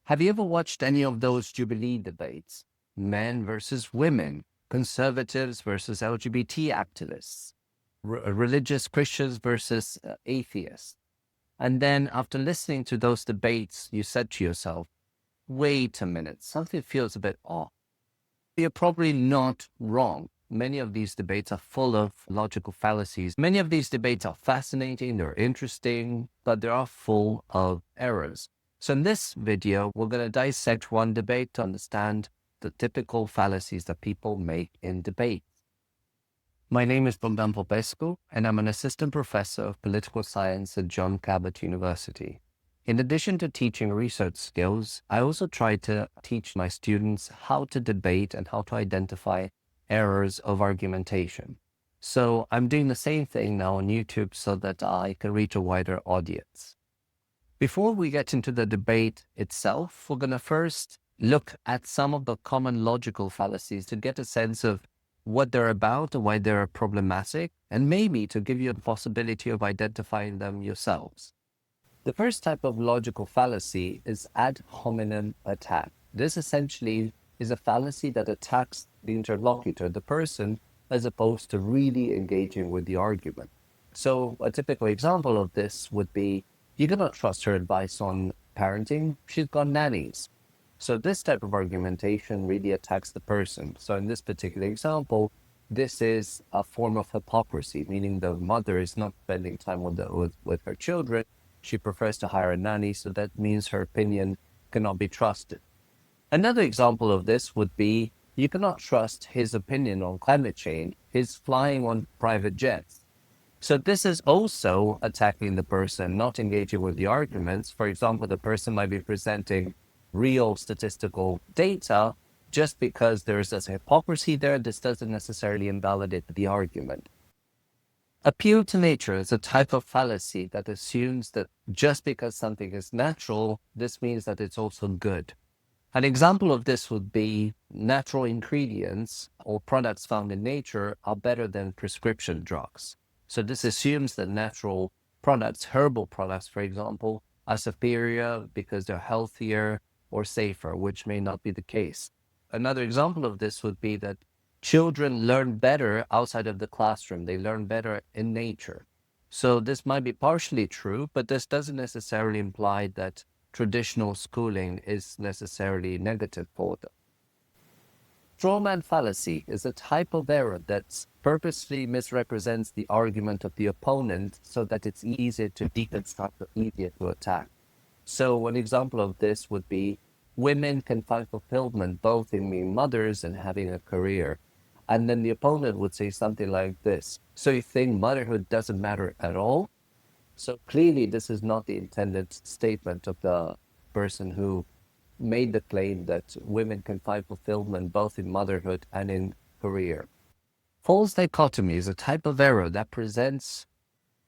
Have you ever watched any of those Jubilee debates? Men versus women, conservatives versus LGBT activists, religious Christians versus atheists. And then after listening to those debates, you said to yourself, wait a minute, something feels a bit off. You're probably not wrong. Many of these debates are full of logical fallacies. Many of these debates are fascinating, they're interesting, but they are full of errors. So in this video, we're going to dissect one debate to understand the typical fallacies that people make in debate. My name is Bogdan Popescu, and I'm an assistant professor of political science at Cabot University. In addition to teaching research skills, I also try to teach my students how to debate and how to identify errors of argumentation. So I'm doing the same thing now on YouTube so that I can reach a wider audience. Before we get into the debate itself, we're going to first look at some of the common logical fallacies to get a sense of what they're about and why they're problematic, and maybe to give you the possibility of identifying them yourselves. The first type of logical fallacy is ad hominem attack. This essentially is a fallacy that attacks the interlocutor, the person, as opposed to really engaging with the argument. So a typical example of this would be, you cannot trust her advice on parenting, she's got nannies. So this type of argumentation really attacks the person. So in this particular example, this is a form of hypocrisy, meaning the mother is not spending time with her children. She prefers to hire a nanny, so that means her opinion cannot be trusted. Another example of this would be, you cannot trust his opinion on climate change. He's flying on private jets. So this is also attacking the person, not engaging with the arguments. For example, the person might be presenting real statistical data. Just because there's this hypocrisy there, this doesn't necessarily invalidate the argument. Appeal to nature is a type of fallacy that assumes that just because something is natural, this means that it's also good. An example of this would be natural ingredients or products found in nature are better than prescription drugs. So this assumes that natural products, herbal products, for example, are superior because they're healthier or safer, which may not be the case. Another example of this would be that children learn better outside of the classroom. They learn better in nature. So this might be partially true, but this doesn't necessarily imply that traditional schooling is necessarily negative for them. Strawman fallacy is a type of error that purposely misrepresents the argument of the opponent so that it's easier to deconstruct or easier to attack. So an example of this would be, women can find fulfillment both in being mothers and having a career. And then the opponent would say something like this: so you think motherhood doesn't matter at all? So clearly this is not the intended statement of the person who made the claim that women can find fulfillment both in motherhood and in career. False dichotomy is a type of error that presents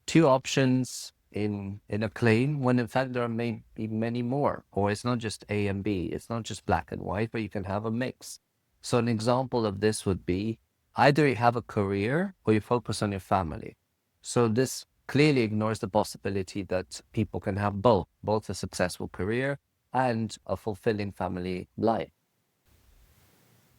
two options in a claim when in fact there are maybe many more, or it's not just A and B, it's not just black and white, but you can have a mix. So an example of this would be, either you have a career or you focus on your family. So this clearly ignores the possibility that people can have both a successful career and a fulfilling family life.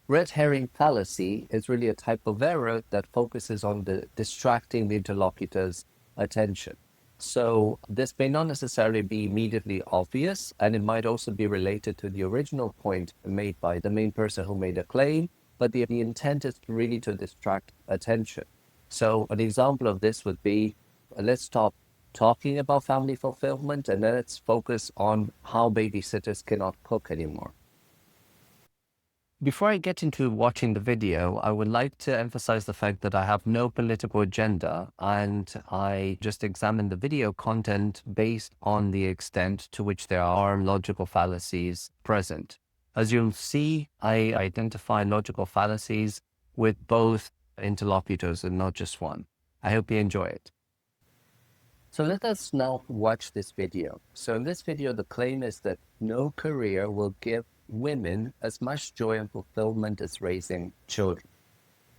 Red herring fallacy is really a type of error that focuses on distracting the interlocutor's attention. So this may not necessarily be immediately obvious, and it might also be related to the original point made by the main person who made a claim, but the intent is really to distract attention. So an example of this would be, let's stop talking about family fulfillment and let's focus on how babysitters cannot cook anymore. Before I get into watching the video, I would like to emphasize the fact that I have no political agenda, and I just examine the video content based on the extent to which there are logical fallacies present. As you'll see, I identify logical fallacies with both interlocutors and not just one. I hope you enjoy it. So let us now watch this video. So in this video, the claim is that no career will give women as much joy and fulfillment as raising children.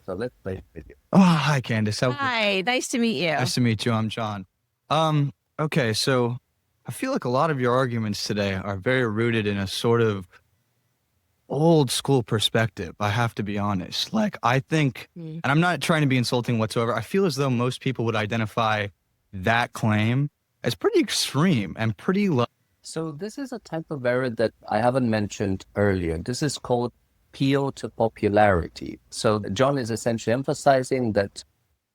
So let's play the video. Oh, hi, Candace. Hi, nice to meet you. Nice to meet you. I'm John. Okay, so I feel like a lot of your arguments today are very rooted in a sort of old school perspective. I have to be honest. Like, I think, and I'm not trying to be insulting whatsoever, I feel as though most people would identify that claim as pretty extreme and pretty low. So this is a type of error that I haven't mentioned earlier. This is called appeal to popularity. So John is essentially emphasizing that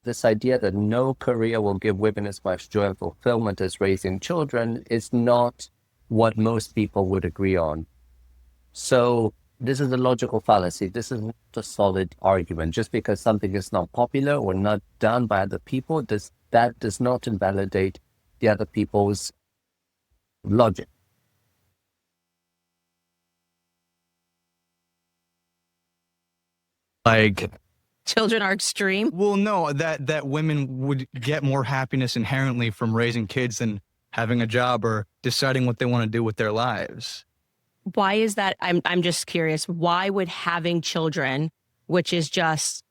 this idea that no career will give women as much joy and fulfillment as raising children is not what most people would agree on. So this is a logical fallacy. This is not a solid argument. Just because something is not popular or not done by other people, that does not invalidate the other people's logic. Like, children are extreme. well, no, that women would get more happiness inherently from raising kids than having a job or deciding what they want to do with their lives. Why is that? I'm just curious. Why would having children, which is just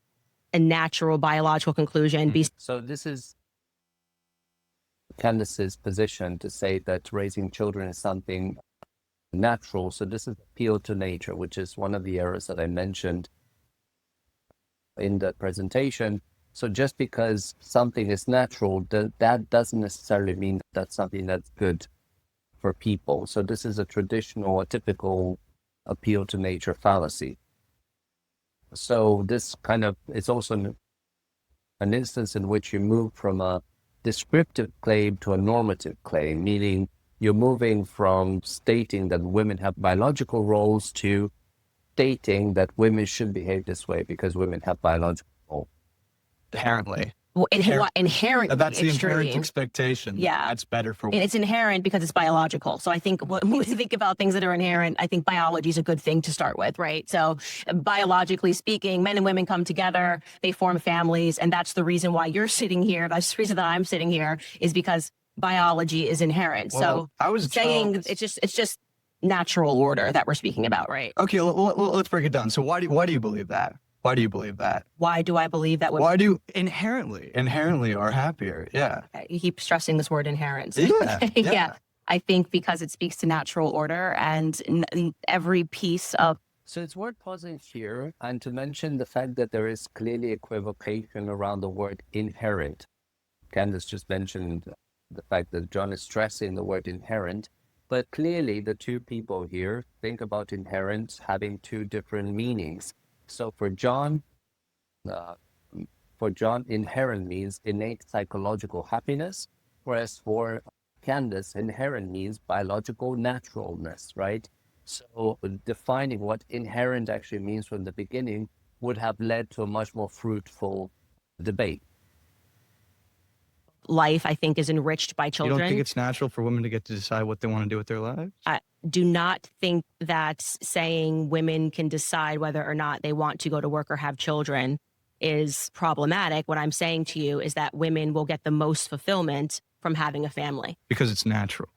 a natural biological conclusion, be? So this is Candace's position to say that raising children is something natural. So this is appeal to nature, which is one of the errors that I mentioned in the presentation. So just because something is natural, that doesn't necessarily mean that's something that's good for people. So this is a traditional, a typical appeal to nature fallacy. So this kind of, it's also an instance in which you move from a descriptive claim to a normative claim, meaning you're moving from stating that women have biological roles to stating that women should behave this way because women have biological roles. Inherently. Well, inherent. That's the extreme. inherent expectation. Yeah. That's better for And it's inherent because it's biological. So I think when we think about things that are inherent, I think biology is a good thing to start with, right? So biologically speaking, men and women come together, they form families. And that's the reason why you're sitting here. That's the reason that I'm sitting here is because biology is inherent. Well, so I was saying it's just natural order that we're speaking about, right? Okay, let's break it down. So why do you believe that? Why do you believe that? Why do I believe that women? Why do you inherently are happier? Yeah. You keep stressing this word inherent. Yeah. I think because it speaks to natural order and every piece of. So it's worth pausing here and to mention the fact that there is clearly equivocation around the word inherent. Candace just mentioned the fact that John is stressing the word inherent, but clearly the two people here think about inherent having two different meanings. So for John, inherent means innate psychological happiness, whereas for Candace, inherent means biological naturalness, right? So defining what inherent actually means from the beginning would have led to a much more fruitful debate. Life, I think, is enriched by You children. don't think it's natural for women to get to decide what they want to do with their lives? I do not think that saying women can decide whether or not they want to go to work or have children is problematic. What I'm saying to you is that women will get the most fulfillment from having a family. Because it's natural.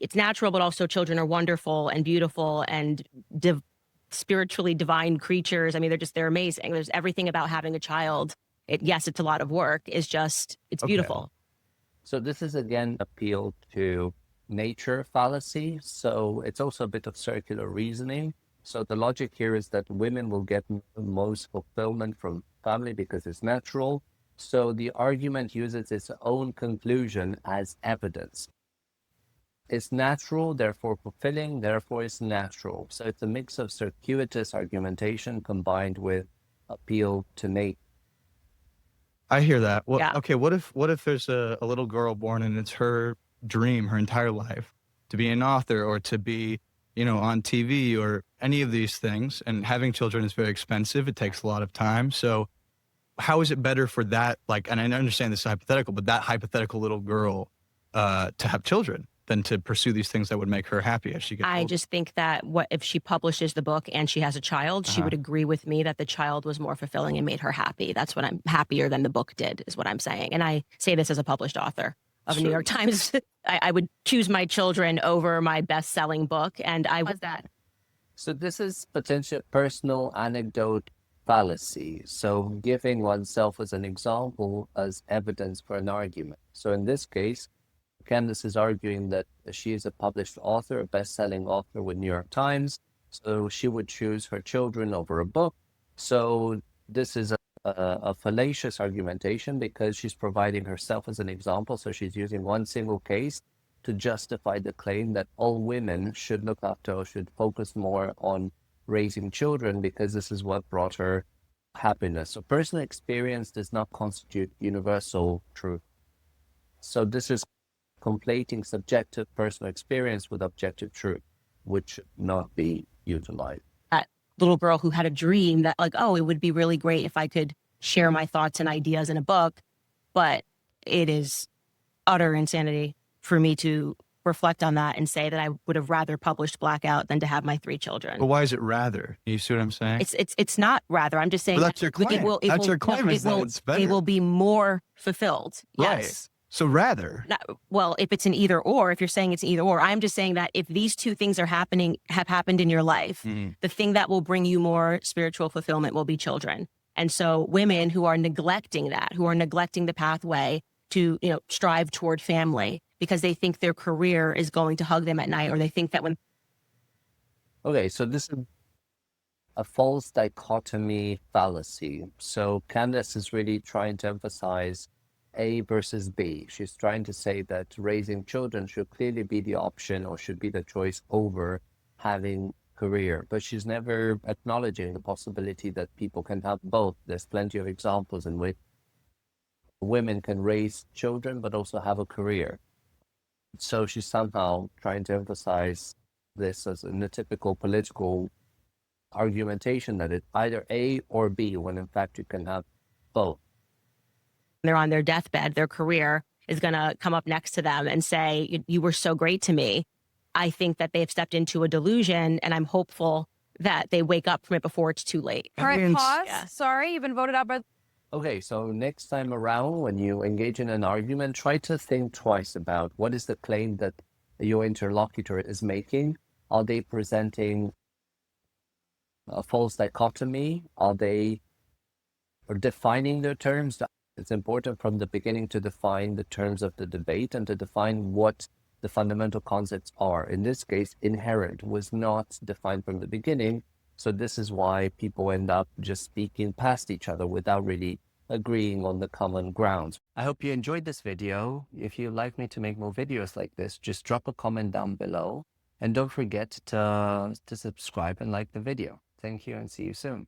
It's natural, but also children are wonderful and beautiful and spiritually divine creatures. I mean, they're amazing. There's everything about having a child. Yes, it's a lot of work. It's beautiful. So this is again appeal to nature fallacy. So it's also a bit of circular reasoning. So the logic here is that women will get the most fulfillment from family because it's natural. So the argument uses its own conclusion as evidence. It's natural, therefore fulfilling, therefore it's natural. So it's a mix of circuitous argumentation combined with appeal to nature. I hear that. Well, Yeah. Okay, what if there's a little girl born and it's her dream her entire life to be an author or to be, on TV or any of these things, and having children is very expensive. It takes a lot of time. So how is it better for that, and I understand this is hypothetical, but that hypothetical little girl to have children than to pursue these things that would make her happy as she gets older? I just think that if she publishes the book and she has a child, she would agree with me that the child was more fulfilling and made her happy. That's what I'm happier than the book did, is what I'm saying. And I say this as a published author of a New York Times. I would choose my children over my best-selling book, and I was that. So this is potential personal anecdote fallacy. So giving oneself as an example as evidence for an argument. So in this case, Candace is arguing that she is a published author, a best-selling author with New York Times, so she would choose her children over a book. So this is a fallacious argumentation because she's providing herself as an example. So she's using one single case to justify the claim that all women should look after or should focus more on raising children because this is what brought her happiness. So personal experience does not constitute universal truth. So this is conflating subjective personal experience with objective truth, which should not be utilized. That little girl who had a dream that like, oh, it would be really great if I could share my thoughts and ideas in a book, but it is utter insanity for me to reflect on that and say that I would have rather published Blackout than to have my 3 children. But why is it rather? You see what I'm saying? It's not rather. I'm just saying Well, that's your claim. That's your claim is that it's better. It will be more fulfilled. Right. Yes. So rather. Well, if it's an either or, if you're saying it's an either or, I'm just saying that if these two things have happened in your life, the thing that will bring you more spiritual fulfillment will be children. And so women who are neglecting that, who are neglecting the pathway to, strive toward family because they think their career is going to hug them at night, or they think that when. Okay, so this is a false dichotomy fallacy. So Candace is really trying to emphasize A versus B. She's trying to say that raising children should clearly be the option or should be the choice over having career, but she's never acknowledging the possibility that people can have both. There's plenty of examples in which women can raise children but also have a career. So she's somehow trying to emphasize this as in a typical political argumentation that it's either A or B, when in fact you can have both. They're on their deathbed, their career is going to come up next to them and say, you were so great to me. I think that they've stepped into a delusion, and I'm hopeful that they wake up from it before it's too late. All right, pause. Yeah. Sorry, you've been voted out by. Okay, so next time around when you engage in an argument, try to think twice about what is the claim that your interlocutor is making. Are they presenting a false dichotomy? Are they defining their terms? It's important from the beginning to define the terms of the debate and to define what the fundamental concepts are. In this case, inherent was not defined from the beginning. So this is why people end up just speaking past each other without really agreeing on the common grounds. I hope you enjoyed this video. If you'd like me to make more videos like this, just drop a comment down below. And don't forget to subscribe and like the video. Thank you and see you soon.